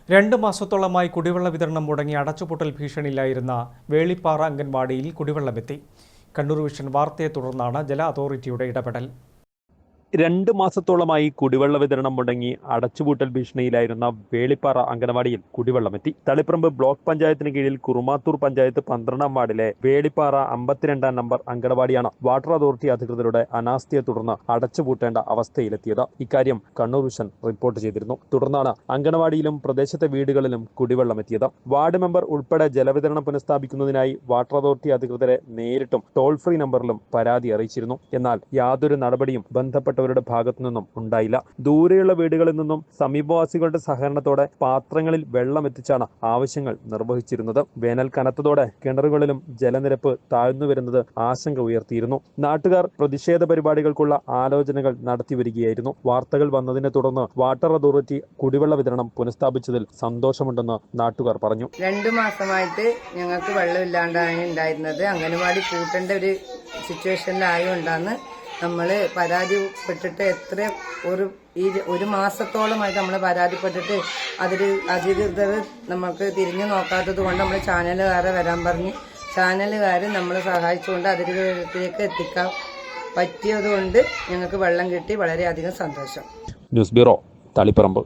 2 മാസത്തോളമായി കുടിവെള്ള വിതരണം മുടങ്ങി അടച്ചുപൂട്ടൽ ഭീഷണിയിലായിരുന്ന വേളിപ്പാറ അംഗൻവാടിയിൽ കുടിവെള്ളമെത്തി. കണ്ണൂർ വിഷൻ വാർത്തയെ തുടർന്നാണ് ജല അതോറിറ്റിയുടെ ഇടപെടൽ. 2 മാസത്തോളമായി കുടിവെള്ള വിതരണം മുടങ്ങി അടച്ചുപൂട്ടൽ ഭീഷണിയിലായിരുന്ന വേളിപ്പാറ അംഗനവാടിയിൽ കുടിവെള്ളമെത്തി. തളിപ്പറമ്പ് ബ്ലോക്ക് പഞ്ചായത്തിന് കീഴിൽ കുറുമാത്തൂർ പഞ്ചായത്ത് 12-ാം വാർഡിലെ വേളിപ്പാറ 52-ാം നമ്പർ അംഗനവാടിയാണ് വാട്ടർ അതോറിറ്റി അധികൃതരുടെ അനാസ്ഥയെ തുടർന്ന് അടച്ചുപൂട്ടേണ്ട അവസ്ഥയിലെത്തിയത്. ഇക്കാര്യം കണ്ണൂർ വിഷൻ റിപ്പോർട്ട് ചെയ്തിരുന്നു. തുടർന്നാണ് അംഗനവാടിയിലും പ്രദേശത്തെ വീടുകളിലും കുടിവെള്ളമെത്തിയത്. വാർഡ് മെമ്പർ ഉൾപ്പെടെ ജലവിതരണം പുനഃസ്ഥാപിക്കുന്നതിനായി വാട്ടർ അതോറിറ്റി അധികൃതരെ നേരിട്ടും ടോൾ ഫ്രീ നമ്പറിലും പരാതി അറിയിച്ചിരുന്നു. എന്നാൽ യാതൊരു നടപടിയും ബന്ധപ്പെട്ടവരുടെ ഭാഗത്തു നിന്നും ഉണ്ടായില്ല. ദൂരെയുള്ള വീടുകളിൽ നിന്നും സമീപവാസികളുടെ സഹകരണത്തോടെ പാത്രങ്ങളിൽ വെള്ളം എത്തിച്ചാണ് ആവശ്യങ്ങൾ നിർവഹിച്ചിരുന്നത്. വേനൽ കനത്തതോടെ കിണറുകളിലും ജലനിരപ്പ് താഴ്ന്നു വരുന്നത് ആശങ്ക ഉയർത്തിയിരുന്നു. നാട്ടുകാർ പ്രതിഷേധ പരിപാടികൾക്കുള്ള ആലോചനകൾ നടത്തിവരികയായിരുന്നു. വാർത്തകൾ വന്നതിനെ തുടർന്ന് വാട്ടർ അതോറിറ്റി കുടിവെള്ള വിതരണം പുനഃസ്ഥാപിച്ചതിൽ സന്തോഷമുണ്ടെന്ന് നാട്ടുകാർ പറഞ്ഞു. 2 മാസമായിട്ട് ഞങ്ങൾക്ക് വെള്ളമില്ലാണ്ടാണ് ഉണ്ടായിരുന്നത്. അംഗനവാടി പൂട്ടേണ്ട ഒരു സിറ്റുവേഷനിലായതുകൊണ്ടാണ് നമ്മൾ പരാതിപ്പെട്ടിട്ട് ഒരു മാസത്തോളമായിട്ട് നമ്മൾ പരാതിപ്പെട്ടിട്ട് അധികൃതർ നമുക്ക് തിരിഞ്ഞു നോക്കാത്തത് കൊണ്ട് നമ്മൾ ചാനലുകാരെ വരാൻ പറഞ്ഞ് ചാനലുകാർ നമ്മളെ സഹായിച്ചുകൊണ്ട് അധികൃതരിലേക്ക് എത്തിക്കാൻ പറ്റിയതുകൊണ്ട് ഞങ്ങൾക്ക് വെള്ളം കിട്ടി. വളരെയധികം സന്തോഷം. News bureau, Taliparamba.